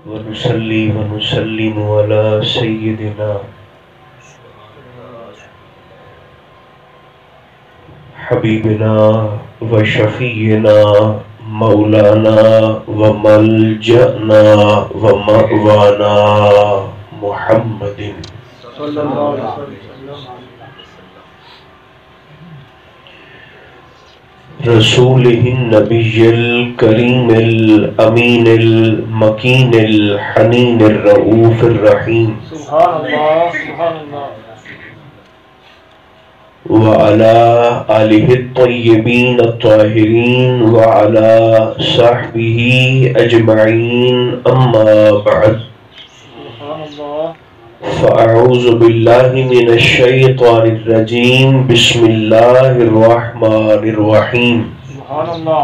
ونصلي ونسلم على سيدنا حبيبنا وشفينا مولانا وملجأنا ومأوانا محمد صلى الله عليه وسلم رسوله النبي الكريم الأمين المكين الحنين الرؤوف الرحيم سبحان الله سبحان الله وعلى آله الطيبين الطاهرين وعلى صحبه أجمعين أما بعد سبحان الله فأعوذ بالله من الشيطان الرجيم بسم الله الرحمن الرحيم سبحان الله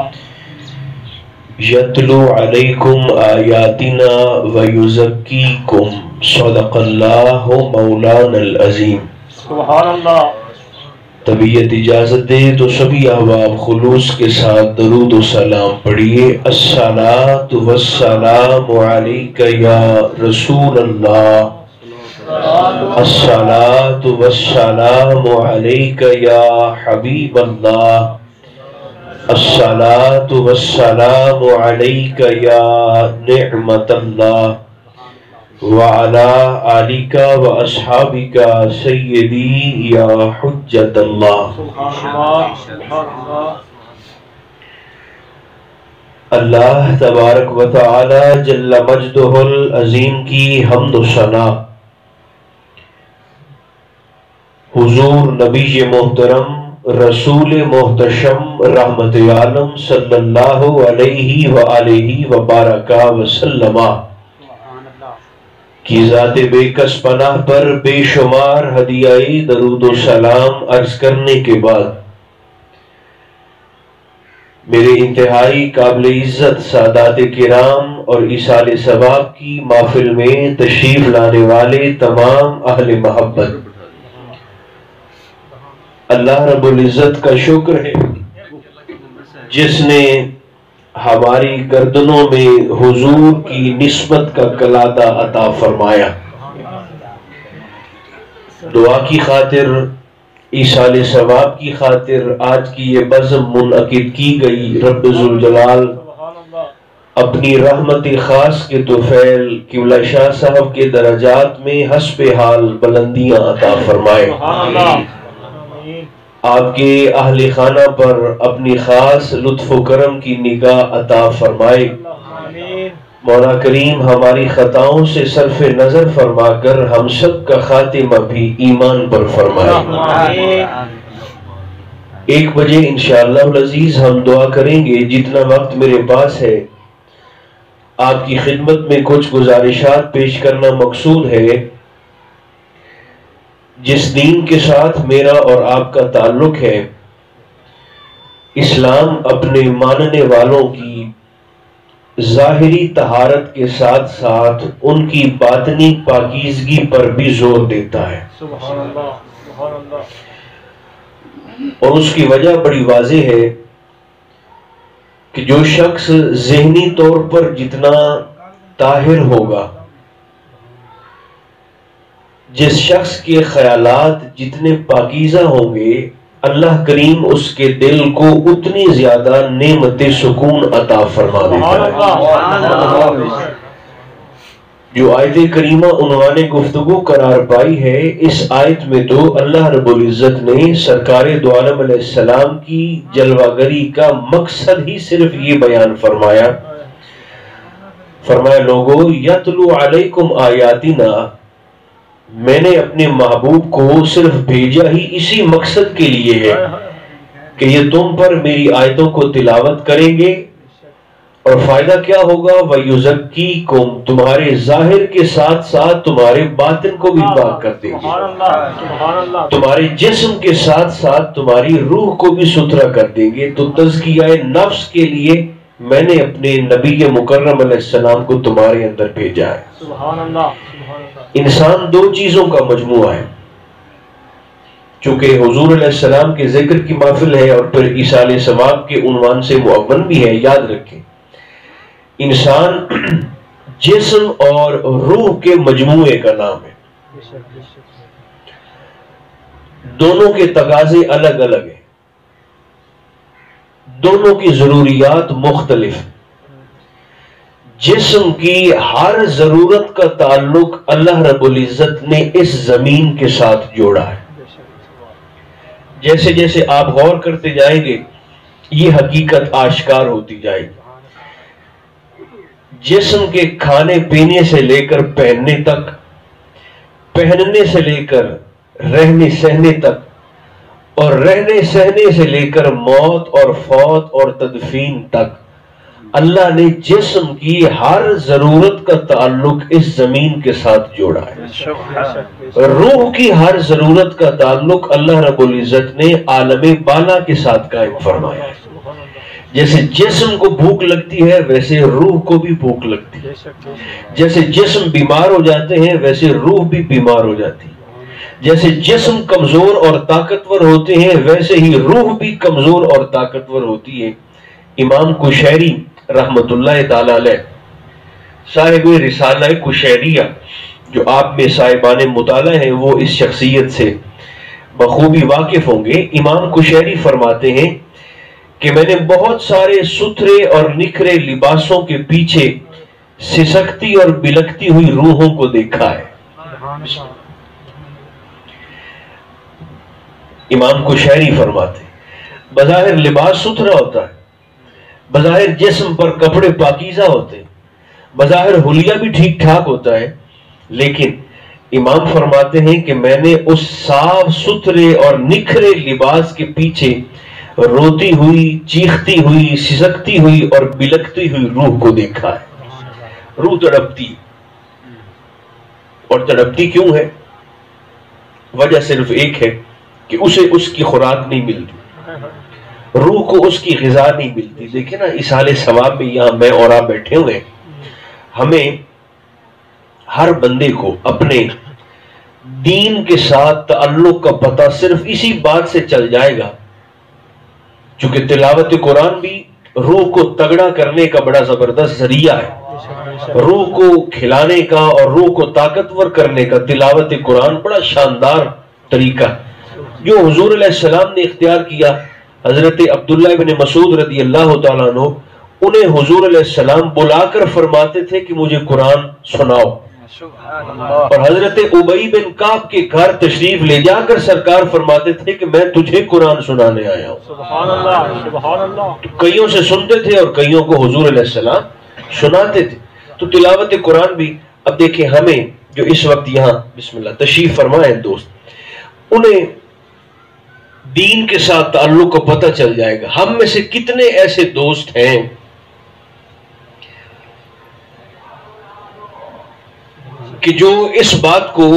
يتلو عليكم آياتنا ويزكيكم صدق الله مولانا العظيم سبحان الله طبیعت اجازت دے تو سبھی احباب خلوص کے ساتھ درود و سلام پڑھیے. الصلاۃ والسلام علیک یا رسول اللہ، الصلاۃ والسلام علیک یا حبیب اللہ، الصلاۃ والسلام علیک یا نعمت اللہ وعلى آلك وأصحابك سيدي يا حجة الله. اللہ تبارک و تعالی جل مجدہ العظیم کی حمد و ثنا حضور نبی محترم رسول محتشم رحمت عالم صلی اللہ علیہ وآلہ وبارک وسلم کی ذات بے کس پناہ پر بے شمار ہدیہ درود و سلام عرض کرنے کے بعد میرے انتہائی قابل عزت سادات کرام اور ایصال ثواب کی محفل میں تشریف لانے والے تمام اہل محبت، اللہ رب العزت کا شکر ہے جس نے ہماری گردنوں میں حضور کی نسبت کا قلادہ عطا فرمایا. دعا کی خاطر، ایصال ثواب کی خاطر آج کی یہ بزم منعقد کی گئی. رب ذوالجلال اپنی رحمت خاص کے طفیل قبلہ شاہ صاحب کے درجات میں حسب حال بلندیاں عطا فرمائے. آپ کے اہل خانہ پر اپنی خاص لطف و کرم کی نگاہ عطا فرمائے. مولا کریم ہماری خطاؤں سے صرف نظر فرما کر ہم سب کا خاتمہ بھی ایمان پر فرمائے. 1 بجے انشاءاللہ العزیز ہم دعا کریں گے. جتنا وقت میرے پاس ہے آپ کی خدمت میں کچھ گزارشات پیش کرنا مقصود ہے. جس دین کے ساتھ میرا اور آپ کا تعلق ہے، اسلام اپنے ماننے والوں کی ظاہری طہارت کے ساتھ ساتھ ان کی باطنی پاکیزگی پر بھی زور دیتا ہے. سبحان اللہ سبحان اللہ. اور اس کی وجہ بڑی واضح ہے کہ جو شخص ذہنی طور پر جتنا طاہر ہوگا، جس شخص کے خیالات جتنے پاکیزہ ہوں گے، اللہ کریم اس کے دل کو اتنی زیادہ نعمت سکون عطا فرما دیتا ہے. جو آیت کریمہ عنوان گفتگو قرار پائی ہے، اس آیت میں تو اللہ رب العزت نے سرکار دو عالم علیہ السلام کی جلوہ گری کا مقصد ہی صرف یہ بیان فرمایا. فرمایا لوگو یتلو علیکم آیاتنا، میں نے اپنے محبوب کو صرف بھیجا ہی اسی مقصد کے لیے ہے کہ یہ تم پر میری آیتوں کو تلاوت کریں گے، اور فائدہ کیا ہوگا؟ وَيُزَكِّيكُمْ، تمہارے ظاہر کے ساتھ ساتھ تمہارے باطن کو بھی پاک کر دیں گے، تمہارے جسم کے ساتھ ساتھ تمہاری روح کو بھی ستھرا کر دیں گے. تو تزکیہ نفس کے لیے میں نے اپنے نبی مکرم علیہ السلام کو تمہارے اندر بھیجا ہے. سبحان اللہ. انسان 2 چیزوں کا مجموعہ ہے. چونکہ حضور علیہ السلام کے ذکر کی محفل ہے اور پھر ایصال ثواب کے عنوان سے معاون بھی ہے، یاد رکھیں انسان جسم اور روح کے مجموعے کا نام ہے. دونوں کے تقاضے الگ الگ ہیں، دونوں کی ضروریات مختلف ہیں. جسم کی ہر ضرورت کا تعلق اللہ رب العزت نے اس زمین کے ساتھ جوڑا ہے. جیسے جیسے آپ غور کرتے جائیں گے یہ حقیقت آشکار ہوتی جائے گی. جسم کے کھانے پینے سے لے کر پہننے تک، پہننے سے لے کر رہنے سہنے تک، اور رہنے سہنے سے لے کر موت اور فوت اور تدفین تک، اللہ نے جسم کی ہر ضرورت کا تعلق اس زمین کے ساتھ جوڑا ہے. روح کی ہر ضرورت کا تعلق اللہ رب العزت نے عالم بالا کے ساتھ قائم فرمایا ہے. جیسے جسم کو بھوک لگتی ہے ویسے روح کو بھی بھوک لگتی ہے. جیسے جسم بیمار ہو جاتے ہیں ویسے روح بھی بیمار ہو جاتی ہے. جیسے جسم کمزور اور طاقتور ہوتے ہیں ویسے ہی روح بھی کمزور اور طاقتور ہوتی ہے. امام قشیری رحمت اللہ تعالی علیہ صاحب رسالہ قشیریہ، جو آپ میں صاحبان مطالعہ ہیں وہ اس شخصیت سے بخوبی واقف ہوں گے. امام قشیری فرماتے ہیں کہ میں نے بہت سارے ستھرے اور نکھرے لباسوں کے پیچھے سسکتی اور بلکتی ہوئی روحوں کو دیکھا ہے. امام قشیری فرماتے ہیں بظاہر لباس ستھرا ہوتا ہے، بظاہر جسم پر کپڑے پاکیزہ ہوتے ہیں، بظاہر حلیہ بھی ٹھیک ٹھاک ہوتا ہے، لیکن امام فرماتے ہیں کہ میں نے اس صاف ستھرے اور نکھرے لباس کے پیچھے روتی ہوئی، چیختی ہوئی، سسکتی ہوئی اور بلکتی ہوئی روح کو دیکھا ہے. روح تڑپتی، اور تڑپتی کیوں ہے؟ وجہ صرف ایک ہے کہ اسے اس کی خوراک نہیں ملتی، روح کو اس کی غذا نہیں ملتی. دیکھیں نا اصحال ثواب میں یہاں میں اور آپ بیٹھے ہوئے، ہمیں ہر بندے کو اپنے دین کے ساتھ تعلق کا پتہ صرف اسی بات سے چل جائے گا. چونکہ تلاوت قرآن بھی روح کو تگڑا کرنے کا بڑا زبردست ذریعہ ہے. روح کو کھلانے کا اور روح کو طاقتور کرنے کا تلاوت قرآن بڑا شاندار طریقہ جو حضور علیہ السلام نے اختیار کیا. حضرت عبداللہ بن مسعود رضی اللہ تعالیٰ عنہ انہیں حضور علیہ السلام بلا کر فرماتے تھے کہ مجھے قرآن سناؤ، اور حضرت ابی بن کعب کے گھر تشریف لے جا کر سرکار فرماتے تھے کہ میں تجھے قرآن سنانے آیا ہوں. سبحان اللہ سبحان اللہ. تو کئیوں سے سنتے تھے اور کئیوں کو حضور علیہ السلام سناتے تھے. تو تلاوت قرآن بھی، اب دیکھیں ہمیں جو اس وقت یہاں بسم اللہ تشریف فرمائے دوست، انہیں دین کے ساتھ تعلق کو پتہ چل جائے گا. ہم میں سے کتنے ایسے دوست ہیں کہ جو اس بات کو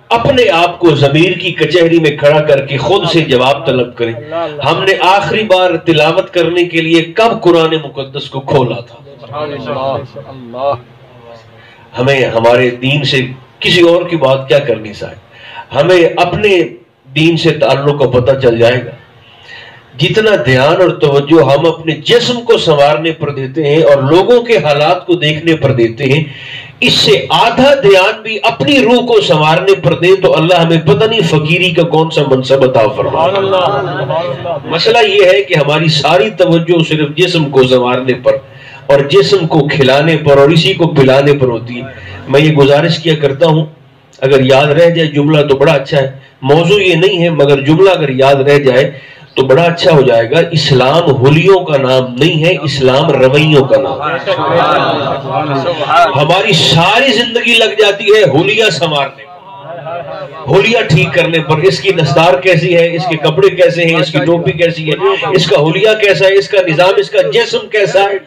اپنے آپ کو ضمیر کی کچہری میں کھڑا کر کے خود سے جواب طلب کریں ہم نے آخری بار تلاوت کرنے کے لیے کب قرآن مقدس کو کھولا تھا؟ ہمیں ہمارے دین سے کسی اور کی بات کیا کرنی چاہیے، ہمیں اپنے دین سے تعلق کا پتہ چل جائے گا. جتنا دھیان اور توجہ ہم اپنے جسم کو سنوارنے پر دیتے ہیں اور لوگوں کے حالات کو دیکھنے پر دیتے ہیں، اس سے آدھا دھیان بھی اپنی روح کو سنوارنے پر دیں تو اللہ ہمیں پتہ نہیں فقیری کا کون سا منصب عطا فرمائے. مسئلہ یہ ہے کہ ہماری ساری توجہ صرف جسم کو سنوارنے پر اور جسم کو کھلانے پر اور اسی کو پلانے پر ہوتی ہے. میں یہ گزارش کیا کرتا ہوں، اگر یاد رہ جائے جملہ تو بڑا اچھا ہے، موضوع یہ نہیں ہے مگر جملہ اگر یاد رہ جائے تو بڑا اچھا ہو جائے گا. اسلام حلیوں کا نام نہیں ہے، اسلام رویوں کا نام ہے. ہماری ساری زندگی لگ جاتی ہے حلیہ سنوارنے پر، حلیہ ٹھیک کرنے پر. اس کی دستار کیسی ہے، اس کے کپڑے کیسے ہیں، اس کی ٹوپی کیسی ہے، اس کا حلیہ کیسا ہے، اس کا نظام، اس کا جسم کیسا ہے.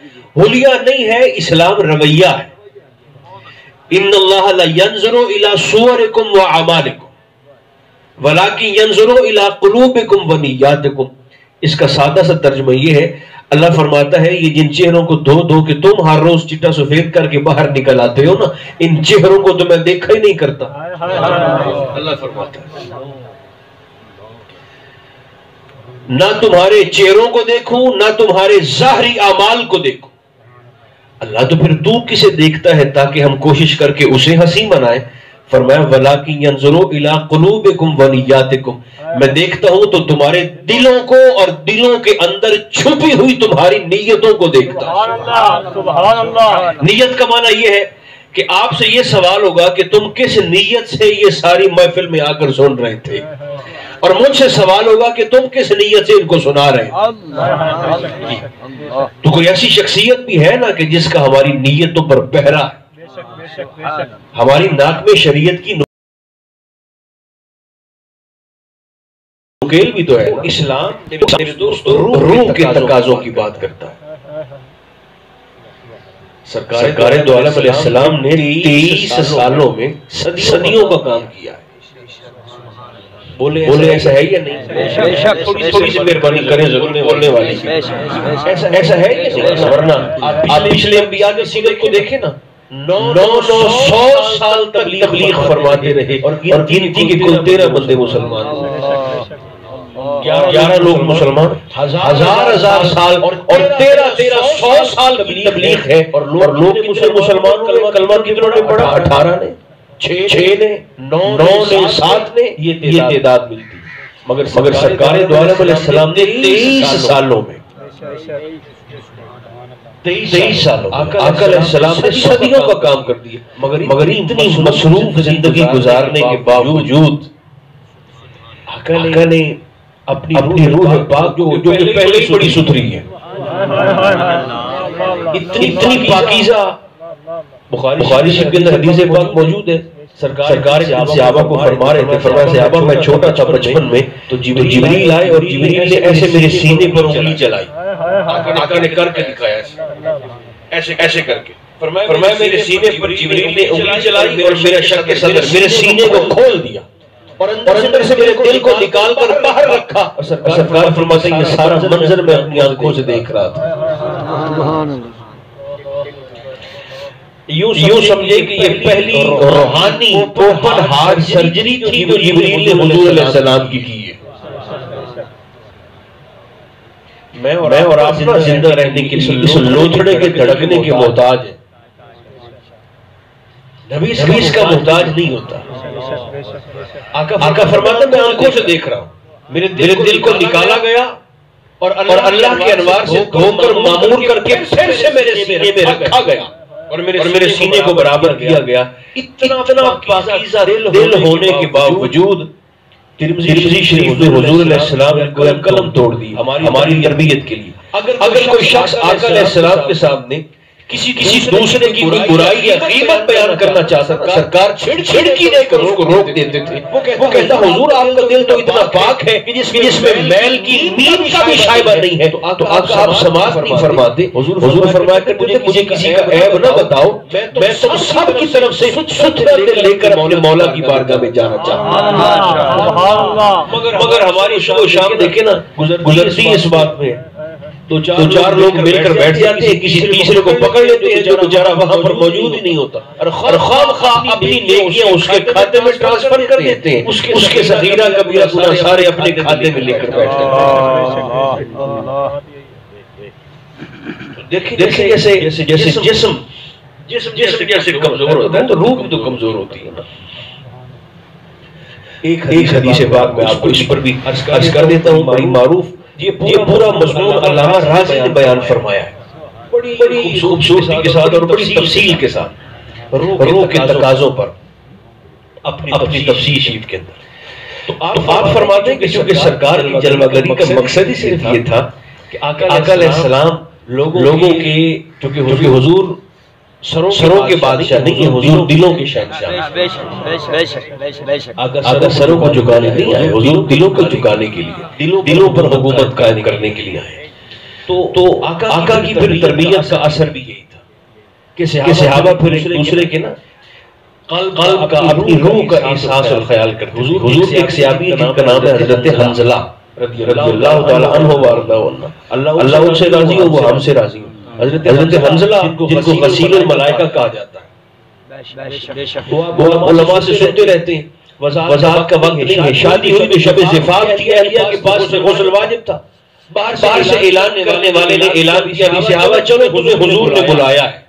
حلیہ نہیں ہے، اسلام رویہ ہے. ان اللہ لا ينظر الى صورکم واعمالکم وَلَكِنْ يَنْظُرُ إِلَىٰ قُلُوبِكُمْ وَنِيَّاتِكُمْ. اس کا سادہ سا ترجمہ یہ ہے، اللہ فرماتا ہے یہ جن چہروں کو دھو دھو کہ تم ہر روز چٹا سفید کر کے باہر نکل آتے ہو نا، ان چہروں کو تو میں دیکھا ہی نہیں کرتا. اللہ فرماتا ہے نہ تمہارے چہروں کو دیکھوں نہ تمہارے ظاہری اعمال کو دیکھوں. اللہ تو پھر تو کسے دیکھتا ہے تاکہ ہم کوشش کر کے اسے ہنسی منائیں؟ فرمایا وَلَٰكِن يَنظُرُ إِلَىٰ قُلُوبِكُمْ وَنِيَّاتِكُمْ، میں دیکھتا ہوں تو تمہارے دلوں کو اور دلوں کے اندر چھپی ہوئی تمہاری نیتوں کو دیکھتا ہوں۔ سبحان اللہ۔ نیت کا معنی یہ ہے کہ آپ سے یہ سوال ہوگا کہ تم کس نیت سے یہ ساری محفل میں آ کر سن رہے تھے، اور مجھ سے سوال ہوگا کہ تم کس نیت سے ان کو سنا رہے ہیں۔ تو کوئی ایسی شخصیت بھی ہے نا کہ جس کا ہماری نیتوں پر پہرا ہے؟ ہماری ناک میں شریعت کی نکیل بھی تو ہے۔ اسلام میرے دوستو روح کے تقاضوں کی بات کرتا ہے۔ سرکار دو عالم علیہ السلام نے 23 سالوں میں صدیوں کا کام کیا ہے۔ بولے ایسا ہے یا نہیں؟ تھوڑی سی مہربانی کریں ضرور بولنے والی، ایسا ہے یا نہیں؟ ورنہ آپ پچھلے انبیاء کی سیرت کو دیکھیں نا، 900 سال تبلیغ فرماتے رہے اور گنتی کے کل 13 بندے مسلمان، 11 لوگ مسلمان، ہزار سال اور 1300 سال تبلیغ ہے، اور لوگ مسلمانوں نے کلمہ کتنوں نے پڑھا؟ 18 نے، 6 نے، 9 نے، 7 نے، یہ تعداد ملتی۔ مگر سرکار دو عالم علیہ السلام نے 23 سالوں میں 23 سالوں آقا علیہ السلام نے صدیوں کا کام کر دیا، مگر اتنی مصروف زندگی گزارنے کے باوجود آقا نے اپنی روح پاک جو کہ پہلے ہی بڑی ستھری ہے، اتنی پاکیزہ، بخاری شریف کے اندر حدیث پاک موجود ہے، سرکار صحابہ کو فرما رہے تھے، فرمایا صحابہ میں چھوٹا تھا بچپن میں تو جبریل آئے اور جبریل نے ایسے میرے سینے پر انگلی چلائی، آقا نے کر کے دکھایا ایسے کر کے، فرمایا میرے سینے پر جبریل نے انگلی چلائی اور میرا شق صدر میرے سینے کو کھول دیا اور اندر سے میرے دل کو نکال کر باہر رکھا، اور سرکار فرماتے ہیں یہ سارا منظر میں اپنی آنکھوں سے دیکھ رہا تھا۔ یوں سمجھے کہ یہ پہلی روحانی اوپن ہارٹ سرجری تھی جو جبریل نے حضور علیہ السلام کی ہے۔ میں اور آپ زندہ رہنے کے لیے اس لوتھڑے کے دھڑکنے کے محتاج ہیں، نبی کا محتاج نہیں ہوتا۔ آقا فرماتا میں آنکھوں سے دیکھ رہا ہوں، میرے دل کو نکالا گیا اور اللہ کے انوار سے دھو کر معمور کر کے پھر سے میرے سینے میں رکھا گیا اور میرے سینے کو برابر کیا گیا۔ اتنا پاکیزہ دل ہونے کے باوجود ترمذی شریف میں حضور علیہ السلام نے قلم توڑ دی ہماری تربیت کے لیے۔ اگر کوئی شخص آقا علیہ السلام کے سامنے کسی دوسرے کی کوئی برائی یا غیبت بیان کرنا چاہتا تھا، سرکار چھڑکی دے کر اس کو روک دیتے تھے۔ وہ کہتا حضور آپ کا دل تو اتنا پاک ہے کہ جس میں میل کی نیند کا بھی شائبہ نہیں ہے، تو آپ سماعت نہیں فرماتے۔ حضور فرمایا کرتے تھے مجھے کسی کا عیب نہ بتاؤ، میں تم سب کی طرف سے ستھرا دل لے کر اپنے مولا کی بارگاہ میں جانا چاہتا ہوں۔ مگر ہماری شب و شام دیکھیں نا گزرتی ہے اس بات میں، تو 4 لوگ مل کر بیٹھ جاتے ہیں، کسی تیسرے کو پکڑ لیتے ہیں جو بیچارہ وہاں پر موجود ہی نہیں ہوتا، اور خواہ اپنی نیکیاں اس کے کھاتے میں ٹرانسفر کر دیتے ہیں، اس کے صغیرہ کبیرہ گناہ سارے اپنے کھاتے میں لے کر بیٹھ جاتے ہیں۔ دیکھیں جیسے جسم جیسے کمزور ہوتا ہے تو روح بھی تو کمزور ہوتی ہے نا۔ ایک حدیث پاک میں آپ کو اس پر بھی عرض کر دیتا ہوں، بڑی معروف، یہ پورا مضمون علامہ راضی نے بیان فرمایا ہے بڑی خوبصورتی کے ساتھ اور بڑی تفصیل کے ساتھ، روح کے تقاضوں پر اپنی تفصیل شریف کے اندر۔ تو آپ فرماتے ہیں کہ چونکہ سرکار کی جلوہ گری کا مقصد ہی صرف یہ تھا کہ آقا علیہ السلام لوگوں کے، چونکہ حضور سروں کے بادشاہ نہیں ہے، حضور دلوں کے شہنشاہ۔ آقا سروں کو جھکانے نہیں آئے، حضور دلوں کو جھکانے کے لیے، دلوں پر حکومت قائم کرنے کے لیے آئے۔ تو آقا کی پھر تربیت کا اثر بھی یہی تھا کہ صحابہ پھر ایک دوسرے کے نا قلب کا، اپنی روح کا احساس اور خیال کرتے۔ حضور ایک صحابی جن کا نام ہے حضرت حنظلہ رضی اللہ تعالی عنہ وارضاہ عنہ، اللہ ان سے راضی ہو، وہ ہم سے راضی ہو۔ حضرت حنظلہ جن کو غسیل الملائکہ کہا جاتا ہے، وہ علماء سے سنتے رہتے ہیں، وضاحت کا وقت نہیں ہے، شادی ہوئی میں شب زفاف تھی، اہلیہ کے پاس سے غسل واجب تھا، باہر سے اعلان کرنے والے نے اعلان کیا کہ صحابہ چلو حضور نے بلایا ہے،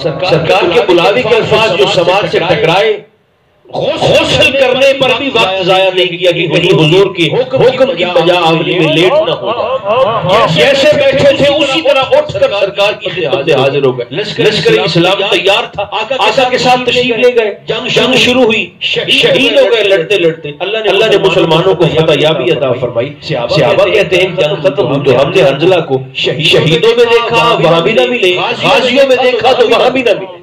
سرکار کے بلاوے کے الفاظ جو سماج سے ٹکرائے، غسل کرنے پر بھی وقت ضائع نہیں کیا کہ کہیں حضور کے حکم کی بجا آوری میں لیٹ نہ ہو جائے۔ جیسے بیٹھے تھے اسی طرح اٹھ کر سرکار کی خدمت میں حاضر ہو گئے۔ لشکر اسلام تیار تھا، آقا کے ساتھ تشریف لے گئے، جنگ شروع ہوئی، شہید ہو گئے لڑتے لڑتے۔ اللہ نے مسلمانوں کو فتح یابی عطا فرمائی۔ صحابہ کہتے ہیں جنگ ختم ہوئی تو ہم نے حنظلہ کو شہیدوں میں دیکھا وہاں بھی نہ ملے، غازیوں میں دیکھا تو وہاں بھی نہ ملے۔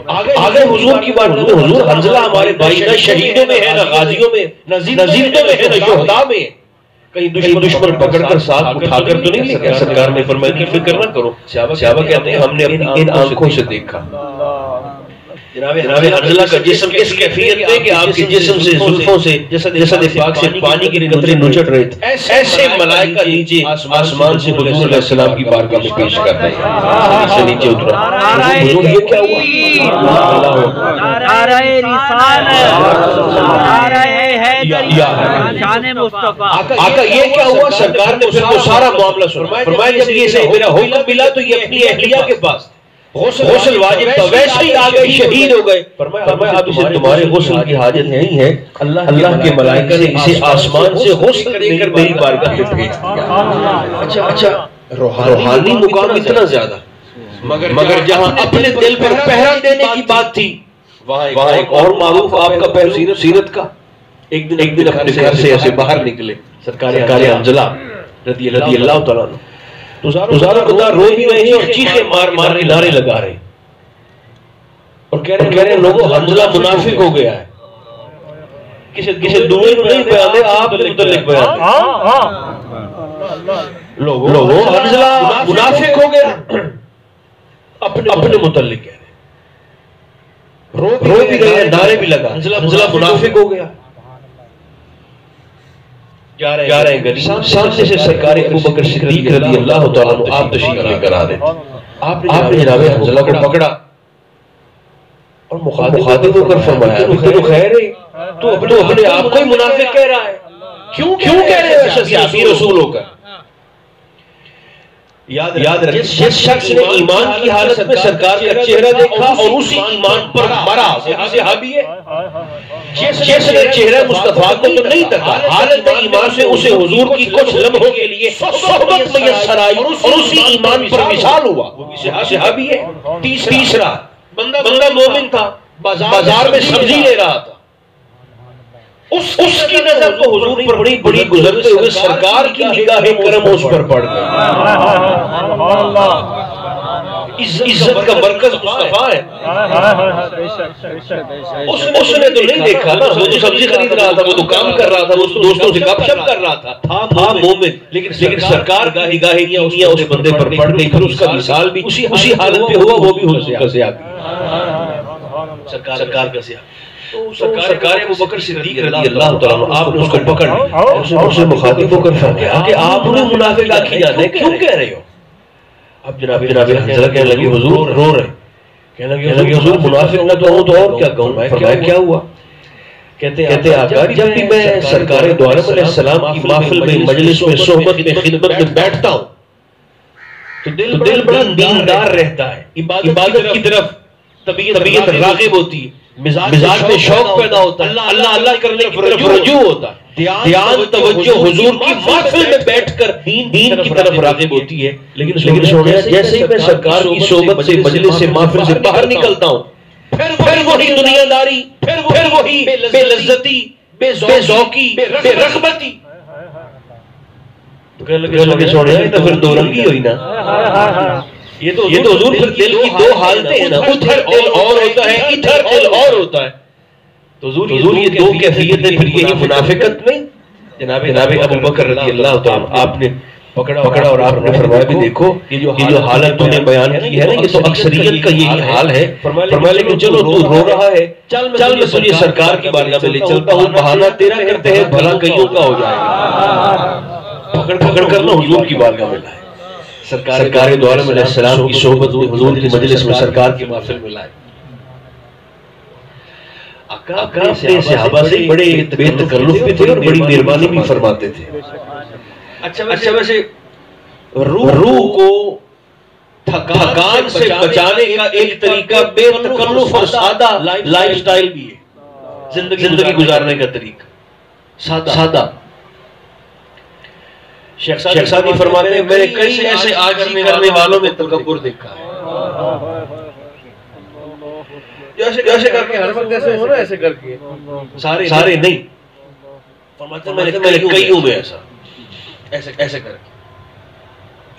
آگے حضور کی بات، حضور حنظلہ ہمارے بھائی نہ شہیدوں میں ہے، نہ غازیوں میں، نہ زندوں میں ہے، نہ شہداء میں ہے۔ کہیں دشمن پکڑ کر ساتھ اٹھا کر تو نہیں لے گیا۔ سرکار نے فرمایا کہ فکر نہ کرو۔ صحابہ کہتے ہیں ہم نے اپنی ان آنکھوں سے دیکھا۔ جناب حنظلہ کا جسم اس کیفیت میں کہ آپ کے جسم سے زلفوں سے جسد پاک سے پانی کے قطرے نچڑ رہے تھے۔ ایسے ملائکہ نیچے آسمان سے حضور علیہ السلام کی بارگاہ میں پیش کر رہے ہیں، سے نیچے اترا۔ حضور یہ کیا ہوا؟ نعرہ رسالت، نعرہ حیدری، شان مصطفیٰ۔ آقا یہ کیا ہوا؟ سرکار نے پھر وہ سارا معاملہ سنا۔ فرمایا جب یہ سے میرا حکم ملا تو یہ اپنی اہلیہ کے پاس غسل واجب تھا، ویسے ہی آگئے شہید ہو گئے۔ فرمایا اب اسے تمہارے غسل کی حاجت نہیں ہے، اللہ کے ملائکہ نے اسے آسمان سے غسل دے کر میری بارگاہ میں بھیج دیا۔ اچھا روحانی مقام اتنا زیادہ، مگر جہاں اپنے دل پر پہرا دینے کی بات تھی وہاں ایک اور معروف آپ کا پہلو سیرت کا۔ ایک دن اپنے گھر سے ایسے باہر نکلے سرکار حنظلہ رضی اللہ تعالیٰ عنہ، ہزاروں قطار رو بھی رہے ہیں اور چیخیں مار مار کے نعرے لگا رہے ہیں اور کہہ رہے ہیں لوگوں حنظلہ منافق ہو گیا ہے۔ کسی دوسرے کو نہیں بیان دے، آپ متعلق بیان دے۔ لوگوں حنظلہ منافق ہو گیا، اپنے متعلق کہہ رہے ہیں، رو بھی رہے ہیں، نعرے بھی لگا، حنظلہ منافق ہو گیا۔ جا رہے ہیں گلی، سامنے سے سرکار ابو بکر صدیق رضی اللہ تعالیٰ عنہ آپ تشریف لے کر آ رہے تھے۔ آپ نے جناب حنظلہ کو پکڑا اور مخاطب ہو کر فرمایا تو خیر ہے، تو اپنے آپ کو ہی منافق کہہ رہا ہے، کیوں کہہ رہے ہیں صحابی رسول ہو کر؟ یاد رکھیں جس شخص نے ایمان کی حالت میں سرکار کا چہرہ دیکھا اور اسی ایمان پر مرا وہ صحابی ہے۔ جس نے چہرہ مصطفیٰ کو تو نہیں دیکھا، حالت ایمان سے اسے حضور کی کچھ لمحوں کے لیے صحبت میسر آئی اور اسی ایمان پر مثال ہوا، وہ بھی صحابی ہے۔ تیسرا بندہ مومن تھا، بازار میں سبزی لے رہا تھا، اس کی نظر تو حضور پر بڑی گزرتے ہوئے سرکار کی نگاہ کرم اس پر پڑ گئی۔ عزت کا مرکز مصطفیٰ ہے، اس نے تو نہیں دیکھا نا، وہ تو سبزی خرید رہا تھا، وہ تو کام کر رہا تھا، وہ دوستوں سے گپ شپ کر رہا تھا، تھا مومن، لیکن سرکار کی نگاہیں اس بندے پر پڑ گئی، پھر اس کا مثال بھی اسی حالت پہ ہوا، وہ بھی حضور کا صحابی، سرکار کا صحابی۔ سرکار ابو بکر صدیق رضی اللہ تعالیٰ عنہ آپ نے اس کو پکڑ لیا، اس سے مخاطب ہو کر فرمایا کہ آپ انہیں منافق آکھی جاتے ہیں، کیوں کہہ رہے ہو؟ اب جناب حنظلہ کہنے لگے حضور رو رہے، کہنے لگے حضور منافق نہ تو ہوں تو اور کیا کہوں؟ فرمایا کیا ہوا؟ کہتے آقا جب بھی میں سرکار دو عالم علیہ السلام کی محفل میں، مجلس میں، صحبت میں، خدمت میں بیٹھتا ہوں تو دل بڑا دیندار رہتا ہے، عبادت کی طرف طبیعت راغب ہوتی ہے، مزاج میں شوق پیدا ہوتا ہے، اللہ کرنے کی طرف رجوع ہوتا ہے، دھیان توجہ حضور کی محفل میں بیٹھ کر دین کی طرف راغب ہوتی ہے۔ لیکن سنیا جیسے ہی میں سرکار کی صحبت سے، مجلس سے، محفل سے باہر نکلتا ہوں، پھر وہی دنیا داری، پھر وہی بے لذتی، بے ذوقی، بے رغبتی۔ تو کہنے لگے سنیا یہ تو پھر دو رنگی ہوئی نا، یہ تو حضور پھر دل کی دو حالتیں ہیں نا، ادھر دل اور ہوتا ہے، ادھر دل اور ہوتا ہے، تو حضور یہ دو کیفیتیں، پھر یہی منافقت نہیں؟ جناب ابو بکر رضی اللہ تعالیٰ آپ نے پکڑا اور آپ نے فرمایا بھی دیکھو یہ جو حالت تو نے بیان کی ہے نا، یہ تو اکثریت کا یہی حال ہے۔ فرمایا لیکن چلو تو رو رہا ہے، چل میں تجھے سرکار کی بارگاہ میں لے چلتا ہوں، بہانہ تیرا کرتے ہیں بھلا کئیوں کا ہو جائے گا، پکڑ کر نہ حضور کی بارگاہ میں لائے، سرکار دو عالم علیہ السلام کی صحبت میں، حضور کی مجلس میں، سرکار کی محفل میں لائے۔ آقا اپنے صحابہ سے بڑے بے تکلف بھی تھے اور بڑی مہربانی بھی فرماتے تھے۔ اچھا ویسے روح کو تھکان سے بچانے کا ایک طریقہ بے تکلف اور سادہ لائف سٹائل بھی ہے، زندگی گزارنے کا طریقہ سادہ۔ شیخ سعدی فرماتے ہیں میں نے کئی ایسے عاجزی کرنے والوں میں تکبر دیکھا ہے، جیسے کر کے ہر وقت ایسے ہو نا، ایسے کر کے سارے نہیں، فرماتے ہیں میں نے کئیوں میں ایسے کر کے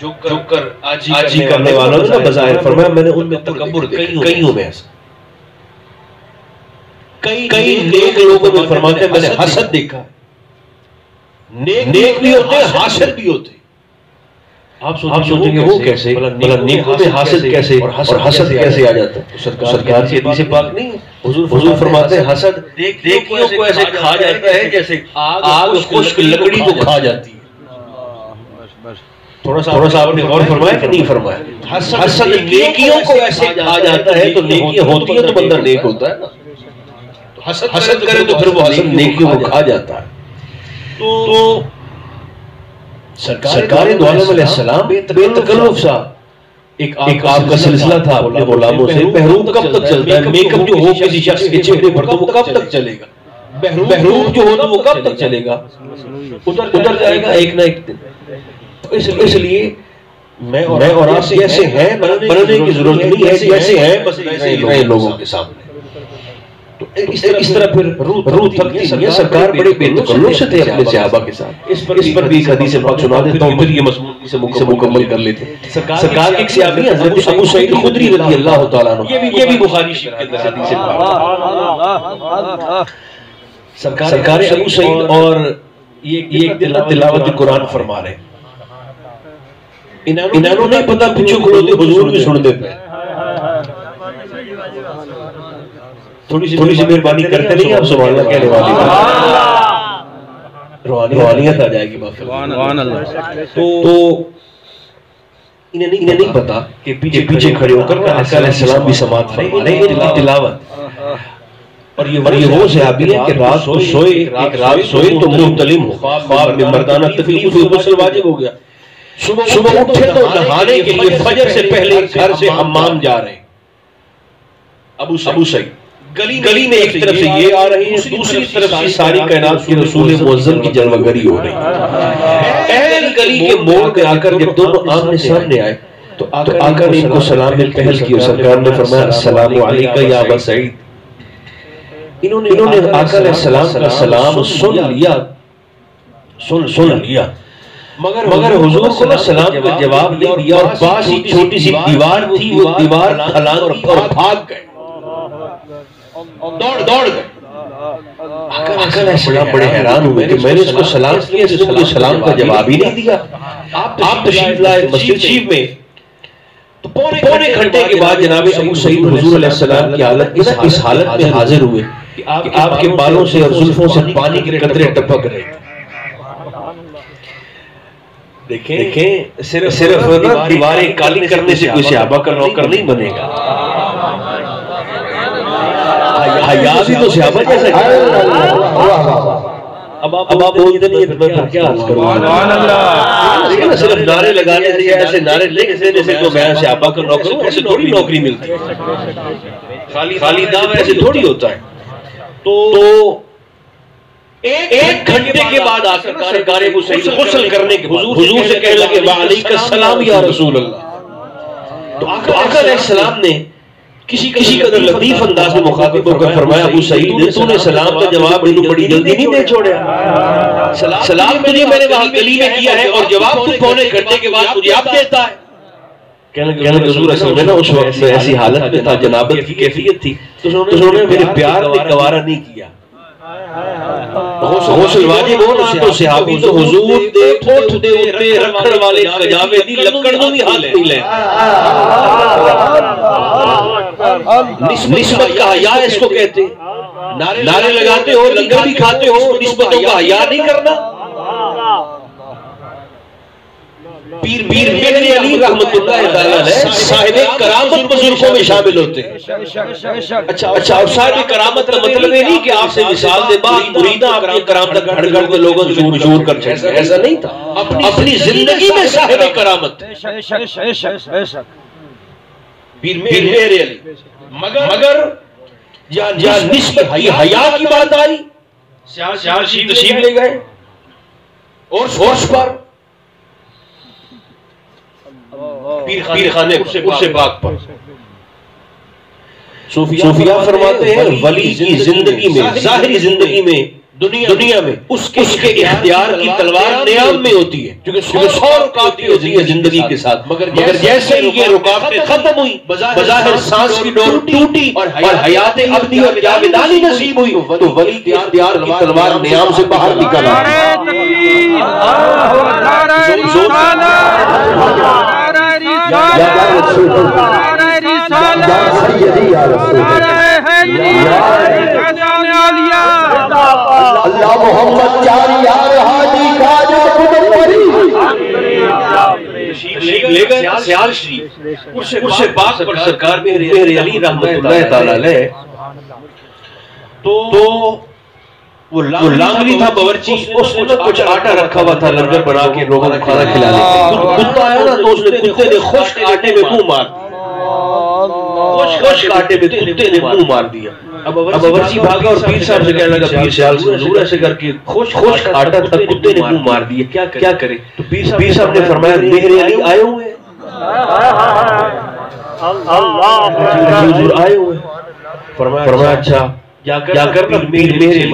جھک کر عاجزی کرنے والوں نے بظاہر فرمایا میں نے ان میں تکبر دیکھا، کئیوں میں ایسا، کئی نیک لوگوں میں فرماتے ہیں میں نے حسد دیکھا، نیک بھی ہوتے ہیں حاسد بھی ہوتے ہیں۔ آپ سوچیں گے وہ کیسے، بھلا نیکوں میں حاسد کیسے اور حسد کیسے آ جاتا ہے؟ سرکار کی حدیث پاک نہیں ہے، حضور فرماتے ہیں حسد نیکیوں کو ایسے کھا جاتا ہے جیسے آگ خشک لکڑی کو کھا جاتی ہے۔ تھوڑا سا آپ نے غور فرمایا کہ نہیں فرمایا؟ حسد نیکیوں کو ایسے کھا جاتا ہے، تو نیکیاں ہوتی ہیں تو بندہ نیک ہوتا ہے نا، حسد کرے تو پھر وہ حسد نیکیوں کو کھا جاتا ہے۔ تو سرکار دو عالم علیہ السلام بے تکلف سا ایک آپ کا سلسلہ تھا اپنے غلاموں سے، محروم کب تک چلتا ہے؟ میک اپ جو ہو کسی شخص کے چہرے پر تو وہ کب تک چلے گا؟ محروم جو ہو تو وہ کب تک چلے گا؟ اتر جائے گا ایک نہ ایک دن۔ اس لیے میں اور آپ جیسے ہیں بننے کی ضرورت نہیں ہے، جیسے ہیں بس ایسے ہی رہیں لوگوں کے سامنے۔ تو اس طرح پھر روح تھکتی نہیں ہے۔ سرکار بڑے بے تکلف سے تھے اپنے صحابہ کے ساتھ۔ اس پر بھی ایک حدیث پاک سنا دیتا ہوں، پھر یہ مضمون سے مکمل کر لیتے ہیں۔ سرکار کے ایک صحابی حضرت ابو سعید خدری رضی اللہ تعالیٰ عنہ، یہ بھی بخاری شریف کے اندر حدیث پاک۔ سرکار ابو سعید اور یہ تلاوت قرآن فرما رہے ہیں، انہوں نہیں پتا پچھو کھڑوتے حضور بھی سن دیتے ہیں۔ تھوڑی سی مہربانی کرتے نہیں آپ سبحان اللہ کہنے والی، روحانیت آ جائے گی بات۔ تو انہیں نہیں پتا کہ پیچھے کھڑے ہو کر آقا علیہ السلام بھی سماعت فرما رہے ہیں تلاوت، اور یہ وہ صحابی ہے کہ رات کو سوئے، ایک رات سوئے تو محتلم ہو، خواب میں مردانہ تکلیف ہوئی، غسل واجب ہو گیا، صبح اٹھے تو نہانے کے لیے فجر سے پہلے گھر سے حمام جا رہے ہیں۔ ابو سعید گلی میں ایک طرف سے یہ آ رہے ہیں، دوسری طرف سے ساری کائنات کی رسول معظم کی جلوہ گری ہو رہی ہے۔ اہل گلی کے موڑ پہ آ کر جب دونوں آمنے سامنے آئے تو آقا نے ان کو سلام میں پہل کی، اور سرکار نے فرمایا السلام علیکہ یا ابا سعید۔ انہوں نے آقا علیہ السلام کا سلام سن لیا، مگر حضور کو نہ سلام کا جواب نہیں دیا، اور پاس ہی چھوٹی سی دیوار تھی، وہ دیوار پھلانگ اور بھاگ گئے، دوڑ گئے۔ آقا علیہ السلام بڑے حیران ہوئے کہ میں نے اس کو سلام کیا، اس نے سلام کا جواب ہی نہیں دیا۔ آپ تشریف لائے مسجد شریف میں، تو پونے گھنٹے کے بعد جناب ابو سعید حضور علیہ السلام کی حالت اس حالت میں حاضر ہوئے کہ آپ کے بالوں سے اور زلفوں سے پانی کے قطرے ٹپک رہے تھے۔ دیکھیں صرف دیواریں کالی کرنے سے کوئی صحابہ کا نوکر نہیں بنے گا، حیا بھی تو صحابہ جیسا ہے۔ اب آپ بولتے نہیں ہیں تو میں پھر کیا عرض کروں؟ دیکھیں نا، صرف نعرے لگانے سے، ایسے نعرے لکھ دینے سے تو میں صحابہ کا نوکر ہوں، ایسے تھوڑی نوکری ملتی، خالی دعویٰ ایسے تھوڑی ہوتا ہے۔ تو ایک گھنٹے کے بعد آ کر سرکار ابو سعید غسل کرنے کے بعد حضور سے کہنے لگے وعلیک السلام یا رسول اللہ۔ تو آقا علیہ السلام نے کسی قدر لطیف انداز میں مخاطب ہو کر فرمایا ابو سعید تو نے سلام کا جواب مجھے بڑی جلدی نہیں دے چھوڑا، سلام تجھے میں نے وہاں گلی میں کیا ہے اور جواب تو پونے گھنٹے کے بعد مجھے آپ دیتا ہے۔ کہنے لگے حضور اصل میں نا اس وقت میں ایسی حالت میں تھا، جنابت کی کیفیت تھی، تو انہوں نے میرے پیار نے گوارا نہیں کیا۔ غسل واجب ہو تو صحابی تو حضور دے ٹھوٹ دے اتے رکھڑ والے کجاوے دی لکڑ نو بھی ہاتھ نہیں لے، نسبت کا حیا اس کو کہتے ہیں۔ نعرے لگاتے ہو، لنگر بھی کھاتے ہو، نسبتوں کا حیا نہیں کرنا۔ پیر میرے علی رحمت اللہ تعالی صاحب کرامت بزرگوں میں شامل ہوتے ہیں۔ اچھا، اور صاحب کرامت کا مطلب یہ نہیں کہ آپ سے مثال دے بعد مریدہ آپ کی کرامت گھڑ گھڑ کے لوگوں کو شور کر چھڑتے، ایسا نہیں تھا، اپنی زندگی میں صاحب کرامت۔ پیر مہر علی، مگر جہاں نصف حیا کی بات آئی سیال شریف تشریف لے گئے اور سورس پر پیر خانے قرص پاک پر صوفیاء فرماتے ہیں ولی کی زندگی میں، ظاہری زندگی میں، دنیا میں اس کے اختیار کی تلوار نیام میں ہوتی ہے، کیونکہ 100 رکاوٹیں ہوتی ہے زندگی کے ساتھ، مگر جیسے ہی یہ رکاوٹیں ختم ہوئی، بظاہر سانس کی ڈور ٹوٹی اور حیات ابدی اور جاویدانی نصیب ہوئی، تو ولی کے اختیار کی تلوار نیام سے باہر نکل آئی۔ اللہ محمد چار یار حاجی خواجہ قطب پری لے گئے سیال شریف قرص پاک پر سرکار مہر علی رحمت اللہ تعالی علیہ، تو وہ لانگری تھا باورچی، اس نے کچھ آٹا رکھا ہوا تھا لنگر بنا کے لوگوں کو کھانا کھلانے کے لیے، کتا آیا نا تو اس نے کتے نے خشک آٹے میں منہ مار، خشک آٹے میں کتے نے منہ مار دیا۔ اب باورچی بھاگا اور پیر صاحب سے کہنے لگا پیر سیال سے حضور ایسے کر کے خشک آٹا تھا کتے نے منہ مار دیا، کیا کرے؟ تو پیر صاحب نے فرمایا مہر علی آئے ہوئے ہیں، حضور آئے ہوئے ہیں۔ فرمایا اچھا جا کر میرے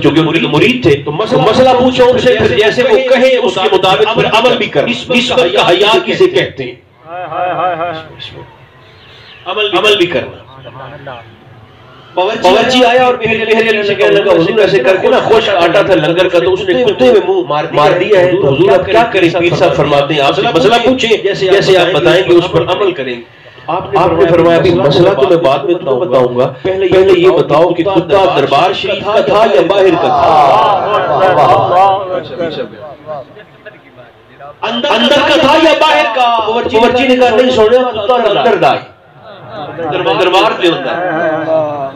جو کہ مرید تھے تو مسئلہ پوچھو ان سے، پھر جیسے وہ کہیں اس کے مطابق پھر عمل بھی کر، نسبت کا حیا کسے کہتے ہیں، عمل بھی کرنا۔ باورچی آیا اور مہر علی سے کہنے لگا حضور ایسے کر کے نا خشک آٹا تھا لنگر کا تو اس نے کتے میں منہ مار دیا ہے، تو حضور اب کیا کریں؟ پیر صاحب فرماتے ہیں آپ سے مسئلہ پوچھیں، جیسے آپ بتائیں گے اس پر عمل کریں گے۔ آپ نے فرمایا بھی مسئلہ تو میں بعد میں تمہیں بتاؤں گا، پہلے یہ بتاؤ کہ کتا دربار شریف کا تھا یا باہر کا تھا؟ اندر کا تھا یا باہر کا؟ باورچی نے کہا نہیں سونے کتا اندر دائی، دربار پہ ہوتا ہے،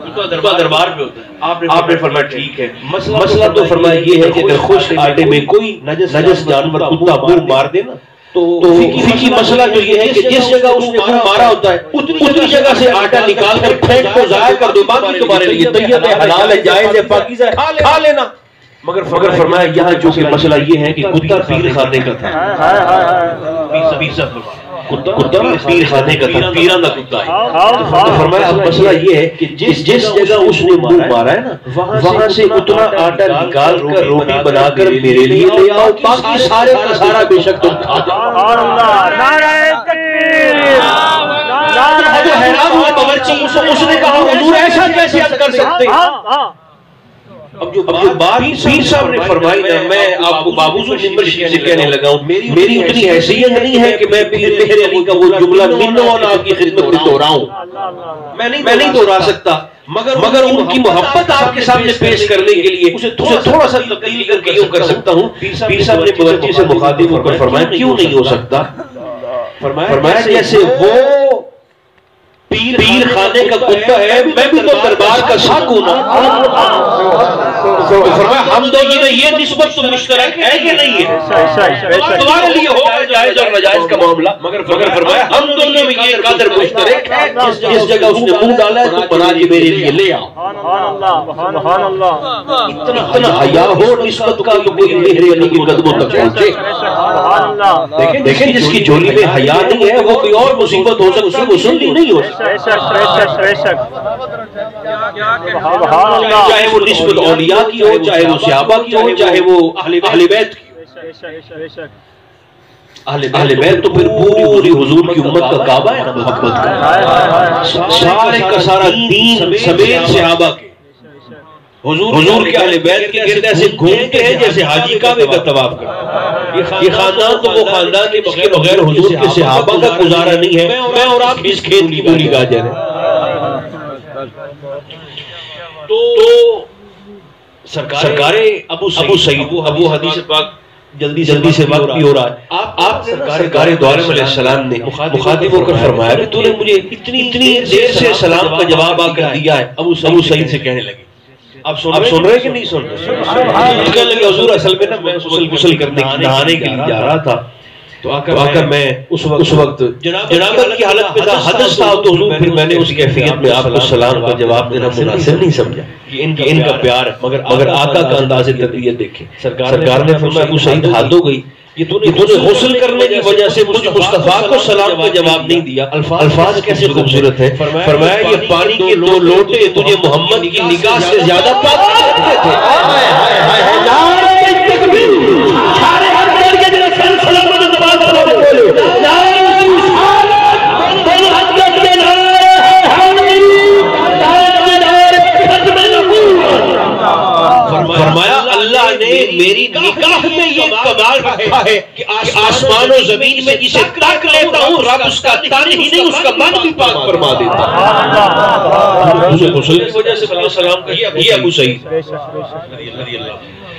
کتا دربار پہ ہوتا ہے۔ آپ نے فرمایا ٹھیک ہے، مسئلہ تو فرمایا یہ ہے کہ اگر خشک آٹے میں کوئی نجس جانور کتا منہ مار دے نا تو فقہی مسئلہ جو یہ ہے کہ جس جگہ اس نے منہ مارا ہوتا ہے اتنی جگہ سے آٹا نکال کر پھینک کو ضائع کر دو، باقی تمہارے لیے طیب ہے، حلال ہے، جائز ہے، پاکیزہ ہے، کھا لینا۔ مگر فرمایا یہاں جو کہ مسئلہ یہ ہے کہ کتا پیر خانے کا تھا، کتا پیر خانے کا تھا، پیران کا کتا ہے، تو فرمایا اب مسئلہ یہ ہے کہ جس جگہ اس نے منہ مارا ہے نا وہاں سے اتنا آٹا نکال کر روٹی بنا کر میرے لیے لے آؤ، باقی سارے کا سارا بے شک تم کھا جاؤ۔ حیران ہوئے باورچی، اس نے کہا حضور ایسا کیسے آپ کر سکتے ہیں؟ اب جو بات پیر صاحب نے فرمائی نا، میں آپ کو بابو سے ممبر شریف سے کہنے لگا ہوں، میری اتنی حیثیت نہیں ہے کہ میں پیر مہر علی کا وہ جملہ منو اور آپ کی خدمت میں دہراؤں، میں نہیں دہرا سکتا، مگر ان کی محبت آپ کے سامنے پیش کرنے کے لیے اسے تھوڑا سا تبدیل کر کے یوں کر سکتا ہوں۔ پیر صاحب نے باورچی سے مخاطب ہو کر فرمایا کیوں نہیں ہو سکتا؟ فرمایا جیسے وہ پیر خانے کا کتا ہے میں بھی تو دربار کا ساق ہوں نا، فرمایا ہم دونوں میں یہ نسبت تو مشترک ہے کہ نہیں ہے؟ تمہارے لیے ہوگا جائز اور ناجائز کا معاملہ، مگر فرمایا ہم دونوں میں یہ قدر مشترک ہے، جس جگہ اس نے منہ ڈالا ہے تو بنا کے میرے لیے لے آؤ۔ اتنا حیا ہو نسبت کا تو کوئی مہر علی کے قدموں تک پہنچے۔ دیکھیں جس کی جھولی میں حیا نہیں ہے وہ کوئی اور مصیبت ہو سکتی ہے، وہ سنی نہیں ہو سکتی، چاہے وہ نسبت اولیاء کی ہو، چاہے وہ صحابہ کی ہو، چاہے وہ اہل بیت کی ہو۔ اہل بیت تو پھر پوری حضور کی امت کا کعبہ ہے نا محبت کا، سارے کا سارا دین سمیت صحابہ کے، حضور کے اہل بیت کے گرد ایسے گھومتے ہیں جیسے حاجی کعبے کا طواف کرتے ہیں۔ یہ خاندان تو وہ خاندان کے بغیر حضور کے صحابہ کا گزارا نہیں ہے، میں اور آپ اس کھیت کی بولی گاجر ہے۔ تو سرکار ابو سعید ابو حدیث پاک جلدی سے وقت بھی ہو رہا ہے، آپ سرکار دو عالم علیہ السلام نے مخاطب ہو کر فرمایا کہ تو نے مجھے اتنی دیر سے سلام کا جواب آ کر دیا ہے۔ ابو سعید سے کہنے لگے آپ سن رہے کہ نہیں سن رہے؟ کہنے لگے حضور اصل میں نا میں غسل کرنے نہانے کے لیے جا رہا تھا، تو آقا میں اس وقت جنابت کی حالت میں تھا، حدث تھا، تو حضور پھر میں نے اس کیفیت میں آپ کو سلام کا جواب دینا مناسب نہیں سمجھا کہ ان کا پیار، مگر آقا کا انداز تربیت دیکھیں۔ سرکار نے فرمایا ابو سعید حد ہو گئی، یہ تو نے غسل کرنے کی وجہ سے مجھ مصطفیٰ کو سلام کا جواب نہیں دیا۔ الفاظ کیسے خوبصورت ہے، فرمایا یہ پانی کے 2 لوٹے تجھے محمد کی نگاہ سے زیادہ پاک کرتے تھے۔ فرمایا اللہ نے میری نگاہ میں یہ کمال رکھا ہے کہ آسمان و زمین میں جسے تک لیتا ہوں رب اس کا تن ہی نہیں اس کا من بھی پاک فرما دیتا ہے۔ اسے غسل کی وجہ سے بلکہ سلام کہی یہ ابو سعید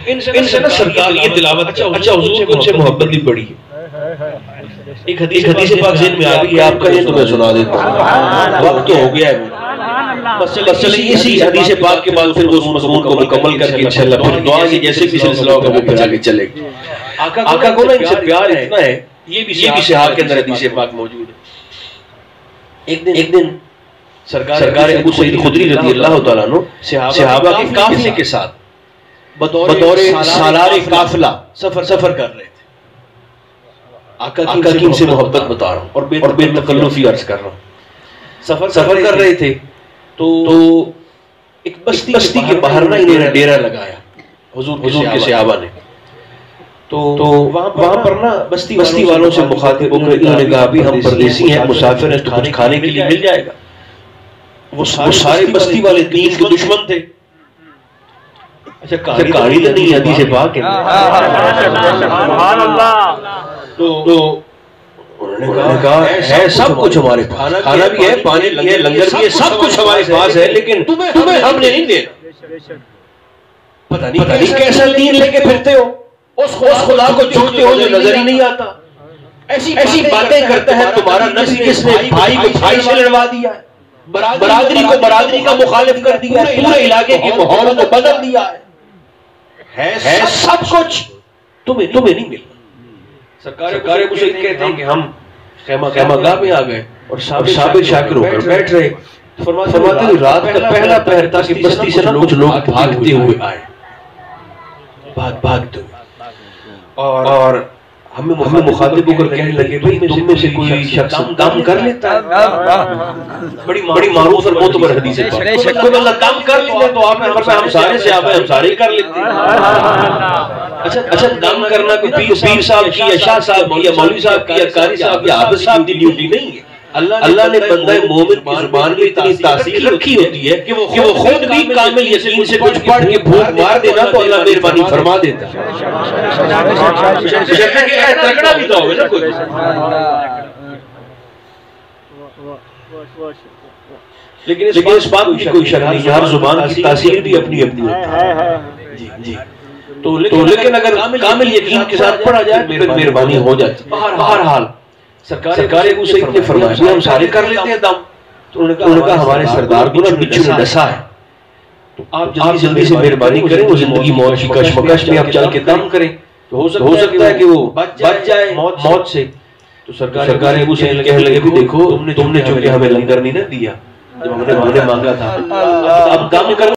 ان سے نا سرکار یہ تلاوت، اچھا حضور کو ان سے محبت بھی بڑی ہے۔ ایک حدیث پاک ذہن میں آ گئی، آپ کہیں تو میں سنا دیتا ہوں، وقت تو ہو گیا ہے بس چلیں اسی حدیث پاک کے بعد پھر اس مضمون کو مکمل کر کے انشاءاللہ پھر دعا کی جیسے بھی سلسلہ ہوگا وہ پھر آگے چلے گا۔ آقا کو نا ان سے پیار اتنا ہے، یہ بھی صحاح کے اندر حدیث پاک موجود ہے۔ ایک دن سرکار ابو سعید خدری رضی اللہ تعالیٰ عنہ صحابہ کے قافلے کے ساتھ بطور سالار قافلہ سفر کر رہے تھے۔ آقا کی ان سے محبت بتا رہا ہوں اور بے تکلفی عرض کر رہا ہوں۔ سفر کر رہے تھے تو ایک بستی کے باہر نہ انہیں ڈیرا لگایا حضور کے صحابہ نے، تو وہاں پر نا بستی والوں سے مخاطب ہو کر انہوں نے کہا بھی ہم پردیسی ہیں، مسافر ہیں، تو کچھ کھانے کے لیے مل جائے گا۔ وہ سارے بستی والے دین کے دشمن تھے۔ اچھا کہانی تو نہیں حدیث پاک ہے، تو انہوں نے کہا ہے سب کچھ ہمارے پاس، کھانا بھی ہے، پانی بھی ہے، لنگر بھی ہے، سب کچھ ہمارے پاس ہے، لیکن تمہیں ہم نے نہیں دینا۔ پتہ نہیں کیسا دین لے کے پھرتے ہو، اس خدا کو جھوٹتے ہو جو نظر ہی نہیں آتا، ایسی باتیں کرتا ہے تمہارا نبی جس نے بھائی کو بھائی سے لڑوا دیا ہے، برادری کو برادری کا مخالف کر دیا ہے، پورے علاقے کے ماحول کو بدل دیا ہے سب کچھ تمہیں نہیں ملتا۔ سرکار ابو سعید کہتے ہیں کہ ہم خیمہ گاہ میں آ گئے اور صابر شاکر ہو کر بیٹھ رہے، فرماتے ہیں رات کا پہلا پہر تھا کہ بستی سے کچھ لوگ بھاگتے ہوئے آئے، بھاگتے ہوئے، اور ہمیں مخاطب ہو کر کہنے لگے بھئی تم میں سے کوئی شخص کام کر لیتا ہے؟ بڑی معروف اور معتبر حدیث ہے، کوئی بندہ کام کر لیتا ہے تو آپ نے ہم سارے سے آپ ہم سارے کر لیتے ہیں۔ اچھا کام کرنا کوئی پیر صاحب کی یا شاہ صاحب کی یا مولوی صاحب کی یا قاری صاحب یا حافظ صاحب کی ڈیوٹی نہیں ہے۔ اللہ نے بندہ مومن کی زبان میں اتنی تاثیر رکھی ہوتی ہے کہ وہ خود بھی کامل یقین سے کچھ پڑھ کے بھوک مار دینا تو اللہ مہربانی فرما دیتا ہے۔ ترکڑا بھی تو ہوگا نا کوئی، لیکن اس بات کی کوئی شک نہیں، ہر زبان کی تاثیر بھی اپنی ہوتی ہے۔ جی تو لیکن اگر کامل یقین کے ساتھ پڑھا جائے تو پھر مہربانی ہو جاتی ہے۔ بہرحال سرکار ابو سعید نے فرمایا ہم سارے کر لیتے ہیں دم، تو انہوں نے کہا ہمارے سردار کو نا بچھو نے ڈسا ہے، تو آپ جلدی سے مہربانی کریں، وہ زندگی موت کی کشمکش میں آپ چل کے دم کریں تو ہو سکتا ہے کہ وہ بچ جائے موت سے۔ تو سرکار ابو سعید کہنے لگے دیکھو تم نے چونکہ ہمیں لنگر نہیں نہ دیا جب ہم نے مانگا تھا، اب دم کر